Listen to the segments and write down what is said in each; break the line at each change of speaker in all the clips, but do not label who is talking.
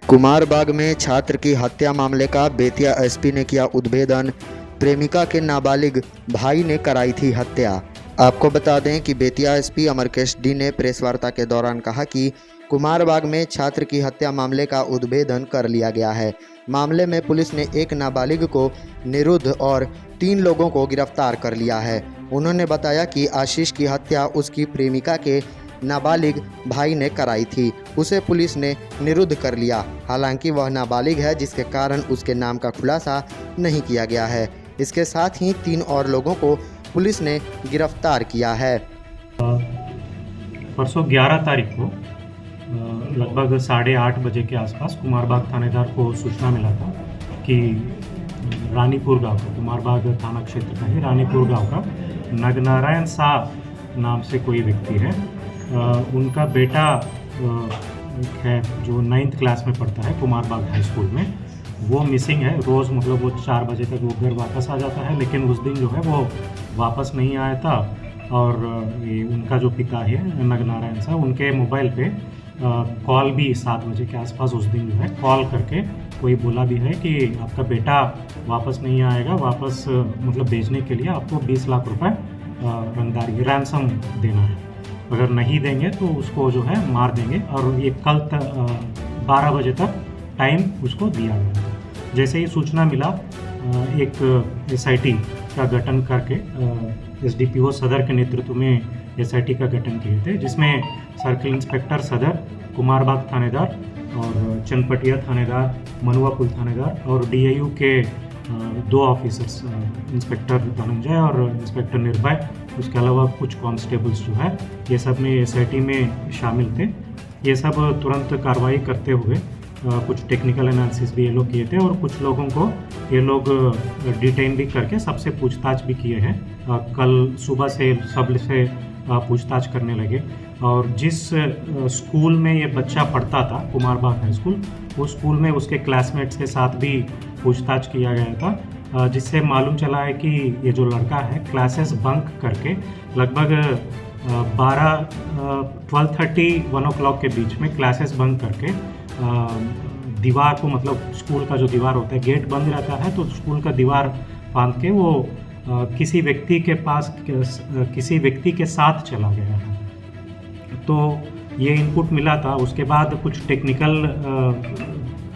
कुमारबाग में छात्र की हत्या मामले का बेतिया एसपी ने किया उद्भेदन। प्रेमिका के नाबालिग भाई ने कराई थी हत्या। आपको बता दें कि बेतिया एसपी अमरकेश डी ने प्रेस वार्ता के दौरान कहा कि कुमारबाग में छात्र की हत्या मामले का उद्भेदन कर लिया गया है। मामले में पुलिस ने एक नाबालिग को निरुद्ध और 3 लोगों को गिरफ्तार कर लिया है। उन्होंने बताया कि आशीष की हत्या उसकी प्रेमिका के नाबालिग भाई ने कराई थी। उसे पुलिस ने निरुद्ध कर लिया। हालांकि वह नाबालिग है, जिसके कारण उसके नाम का खुलासा नहीं किया गया है। इसके साथ ही 3 और लोगों को पुलिस ने गिरफ्तार किया है।
परसों 11 तारीख को लगभग 8:30 बजे के आसपास कुमारबाग थानेदार को सूचना मिला था कि रानीपुर गांव का, कुमारबाग थाना क्षेत्र का ही रानीपुर गांव का नगनारायण शाह नाम से कोई व्यक्ति है। उनका बेटा है जो 9th क्लास में पढ़ता है कुमारबाग हाई स्कूल में, वो मिसिंग है। रोज़ मतलब वो 4 बजे तक वो घर वापस आ जाता है, लेकिन उस दिन जो है वो वापस नहीं आया था। और ये उनका जो पिता है नगनारायण साहब, उनके मोबाइल पे कॉल भी 7 बजे के आसपास उस दिन जो है कॉल करके कोई बोला भी है कि आपका बेटा वापस नहीं आएगा, वापस मतलब भेजने के लिए आपको 20 लाख रुपए रंगदारी रैंसम देना है। अगर नहीं देंगे तो उसको जो है मार देंगे। और ये कल 12 बजे तक टाइम उसको दिया गया। जैसे ही सूचना मिला, एक SIT का गठन करके SDPO सदर के नेतृत्व में SIT का गठन किए थे, जिसमें सर्किल इंस्पेक्टर सदर, कुमारबाग थानेदार और चनपटिया थानेदार, मनुआपुल थानेदार और DIU के 2 ऑफिसर्स, इंस्पेक्टर धनंजय और इंस्पेक्टर निर्भय, उसके अलावा कुछ कांस्टेबल्स जो है ये सब में SIT में शामिल थे। ये सब तुरंत कार्रवाई करते हुए कुछ टेक्निकल एनालिसिस भी ये लोग किए थे और कुछ लोगों को ये लोग डिटेन भी करके सबसे पूछताछ भी किए हैं। कल सुबह से सबसे पूछताछ करने लगे। और जिस स्कूल में ये बच्चा पढ़ता था, कुमारबाग हाई स्कूल, उस स्कूल में उसके क्लासमेट्स के साथ भी पूछताछ किया गया था, जिससे मालूम चला है कि ये जो लड़का है क्लासेस बंक करके लगभग 12:30-1 o'clock के बीच में क्लासेस बंक करके दीवार को, मतलब स्कूल का जो दीवार होता है, गेट बंद रहता है तो स्कूल का दीवार फांद के वो किसी व्यक्ति के पास किसी व्यक्ति के साथ चला गया है। तो ये इनपुट मिला था। उसके बाद कुछ टेक्निकल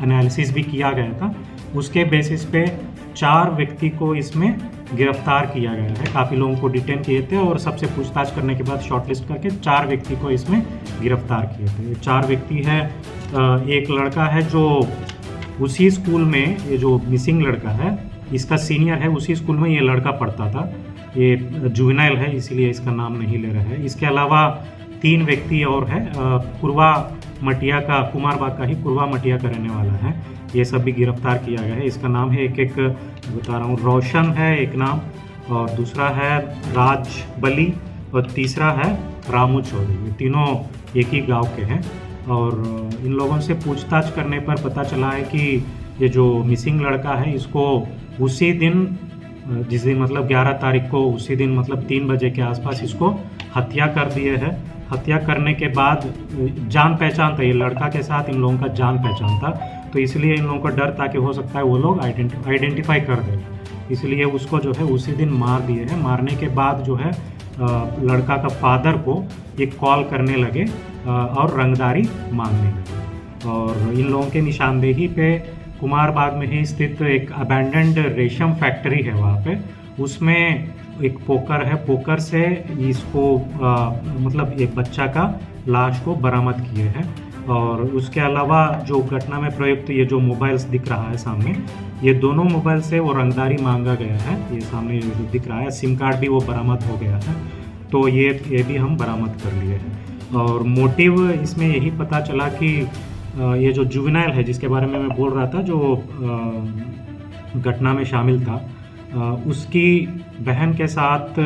एनालिसिस भी किया गया था। उसके बेसिस पे 4 व्यक्ति को इसमें गिरफ्तार किया गया है। काफ़ी लोगों को डिटेन किए थे और सबसे पूछताछ करने के बाद शॉर्टलिस्ट करके 4 व्यक्ति को इसमें गिरफ्तार किए थे। ये 4 व्यक्ति हैं। एक लड़का है जो उसी स्कूल में, ये जो मिसिंग लड़का है इसका सीनियर है, उसी स्कूल में ये लड़का पढ़ता था। ये जुवेनाइल है, इसीलिए इसका नाम नहीं ले रहा है। इसके अलावा 3 व्यक्ति और है। कुरवा मटिया का, कुमारबाग का ही कुरवा मटिया का रहने वाला है। ये सब भी गिरफ्तार किया गया है। इसका नाम है, एक बता रहा हूँ, रोशन है एक नाम, और दूसरा है राज बली, और तीसरा है रामू चौधरी। ये तीनों एक ही गांव के हैं। और इन लोगों से पूछताछ करने पर पता चला है कि ये जो मिसिंग लड़का है, इसको उसी दिन, जिस दिन मतलब 11 तारीख को, उसी दिन मतलब 3 बजे के आसपास इसको हत्या कर दिए है। हत्या करने के बाद जान पहचान था, ये लड़का के साथ इन लोगों का जान पहचान था, तो इसलिए इन लोगों का डर था कि हो सकता है वो लोग आइडेंटिफाई कर दें, इसलिए उसको जो है उसी दिन मार दिए हैं। मारने के बाद जो है लड़का का फादर को एक कॉल करने लगे और रंगदारी मांगने लगे। और इन लोगों के निशानदेही पे कुमारबाग में ही स्थित एक अबैंडन्ड रेशम फैक्ट्री है, वहाँ पे उसमें एक पोकर है। पोकर से इसको मतलब एक बच्चा का लाश को बरामद किए हैं। और उसके अलावा जो घटना में प्रयुक्त ये जो मोबाइल्स दिख रहा है सामने, ये दोनों मोबाइल से वो रंगदारी मांगा गया है। ये सामने जो दिख रहा है, सिम कार्ड भी वो बरामद हो गया है। तो ये भी हम बरामद कर लिए हैं। और मोटिव इसमें यही पता चला कि ये जो जुवेनाइल है, जिसके बारे में मैं बोल रहा था, जो घटना में शामिल था, उसकी बहन के साथ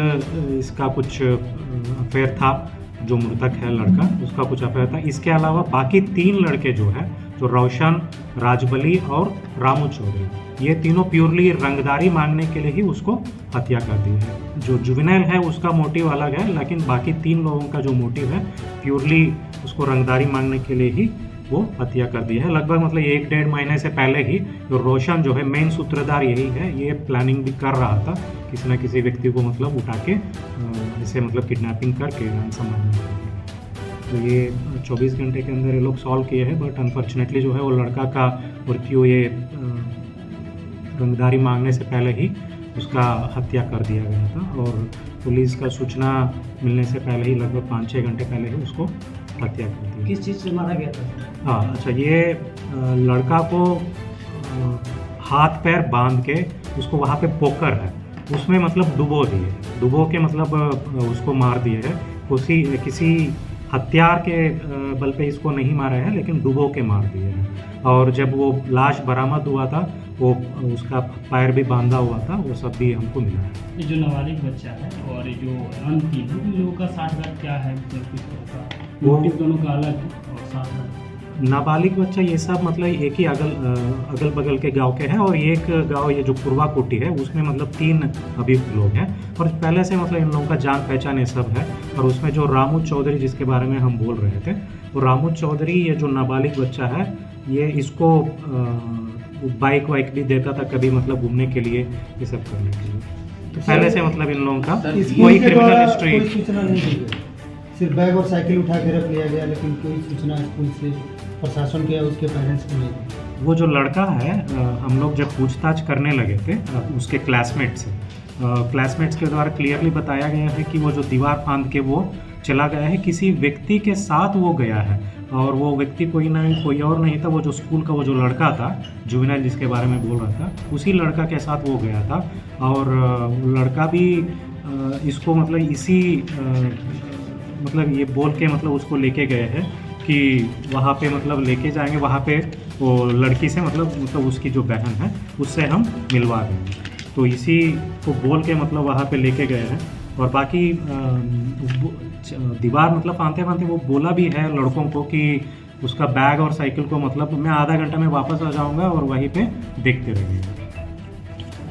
इसका कुछ अफेयर था। जो मृतक है लड़का, उसका कुछ अफेयर था। इसके अलावा बाकी 3 लड़के जो है, जो रोशन, राजबली और रामू चौधरी, ये तीनों प्योरली रंगदारी मांगने के लिए ही उसको हत्या कर दी है। जो जुवेनाइल है उसका मोटिव अलग है, लेकिन बाकी 3 लोगों का जो मोटिव है प्योरली उसको रंगदारी मांगने के लिए ही वो हत्या कर दी है। लगभग मतलब 1-1.5 महीने से पहले ही तो रोशन जो है मेन सूत्रधार यही है, ये प्लानिंग भी कर रहा था किसी न किसी व्यक्ति को मतलब उठा के इसे मतलब किडनैपिंग करके रैंसम मारने। तो ये 24 घंटे के अंदर ये लोग सॉल्व किए हैं, बट अनफॉर्चुनेटली जो है वो लड़का का मृत्यु ये रंगदारी मांगने से पहले ही उसका हत्या कर दिया गया था और पुलिस का सूचना मिलने से पहले ही लगभग 5-6 घंटे पहले ही उसको हत्या कर दी।
किस चीज़ से मारा गया था?
हाँ अच्छा, ये लड़का को हाथ पैर बांध के उसको वहाँ पे पोकर है उसमें मतलब डुबो के मतलब उसको मार दिए है। किसी हथियार के बल पे इसको नहीं मारा है, लेकिन डुबो के मार दिए हैं। और जब वो लाश बरामद हुआ था वो उसका पैर भी बांधा हुआ था, वो सब भी हमको मिला है।
ये जो नाबालिग बच्चा है और ये जो अन्य लोगों का साठगांठ क्या है, मोटिव दोनों का अलग है और साठगांठ
नाबालिग बच्चा ये सब मतलब एक ही अगल बगल के गांव के हैं और एक गांव ये जो पूर्वा कोटी है उसमें मतलब 3 अभियुक्त लोग हैं और पहले से मतलब इन लोगों का जान पहचान ये सब है। और उसमें जो रामू चौधरी जिसके बारे में हम बोल रहे थे, वो रामू चौधरी ये जो नाबालिग बच्चा है ये इसको बाइक वाइक भी देता था कभी मतलब घूमने के लिए, ये सब करने के लिए। तो पहले से मतलब इन लोगों का कोई क्रिमिनल हिस्ट्री
सूचना नहीं दी गई, सिर्फ बैग और साइकिल उठा के रख लिया गया, लेकिन कोई सूचना स्कूल से प्रशासन के या उसके पेरेंट्स को नहीं दी।
वो जो लड़का है हम लोग जब पूछताछ करने लगे थे उसके क्लासमेट से, क्लासमेट्स के द्वारा क्लियरली बताया गया है कि वो जो दीवार फांद के वो चला गया है, किसी व्यक्ति के साथ वो गया है और वो व्यक्ति कोई और नहीं था, वो जो स्कूल का वो जो लड़का था जुवेनाइल जिसके बारे में बोल रहा था, उसी लड़का के साथ वो गया था। और लड़का भी इसको मतलब इसी मतलब ये बोल के मतलब उसको लेके गए हैं कि वहाँ पे मतलब लेके जाएंगे, वहाँ पे वो लड़की से मतलब उसकी जो बहन है उससे हम मिलवा देंगे। तो इसी को बोल के मतलब वहाँ पे लेके गए हैं। और बाकी दीवार मतलब फांदते वो बोला भी है लड़कों को कि उसका बैग और साइकिल को मतलब मैं आधा घंटा में वापस आ जाऊँगा और वहीं पे देखते रहेंगे।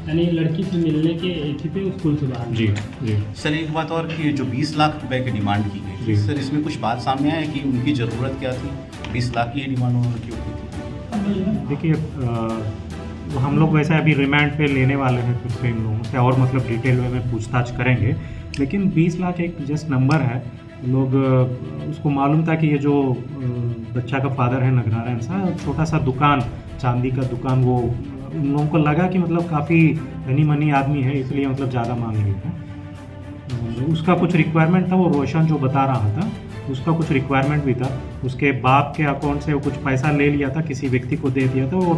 यानी लड़की से मिलने के एक ही पे स्कूल से बाहर।
जी जी
सर, एक बात और कि जो 20 लाख रुपए की डिमांड की गई
जी।
सर, इसमें कुछ बात सामने आया कि उनकी ज़रूरत क्या थी, 20 लाख की डिमांड उन्होंने क्यों की थी?
देखिए हम लोग वैसे अभी रिमांड पे लेने वाले हैं फिर से इन लोगों से और मतलब डिटेल में पूछताछ करेंगे, लेकिन 20 लाख एक जस्ट नंबर है। लोग उसको मालूम था कि ये जो बच्चा का फादर है नगनारायण सा, छोटा सा दुकान चांदी का दुकान, वो उन लोगों को लगा कि मतलब काफ़ी धनी मनी आदमी है इसलिए मतलब ज़्यादा मांग रही है। उसका कुछ रिक्वायरमेंट था, वो रोशन जो बता रहा था उसका कुछ रिक्वायरमेंट भी था, उसके बाप के अकाउंट से वो कुछ पैसा ले लिया था, किसी व्यक्ति को दे दिया था, वो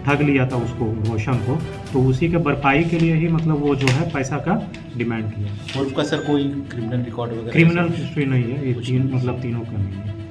ठग लिया था उसको रोशन को, तो उसी के भरपाई के लिए ही मतलब वो जो है पैसा का डिमांड किया।
और उसका सर कोई क्रिमिनल रिकॉर्ड वगैरह?
क्रिमिनल हिस्ट्री नहीं है, ये तीनों का नहीं है।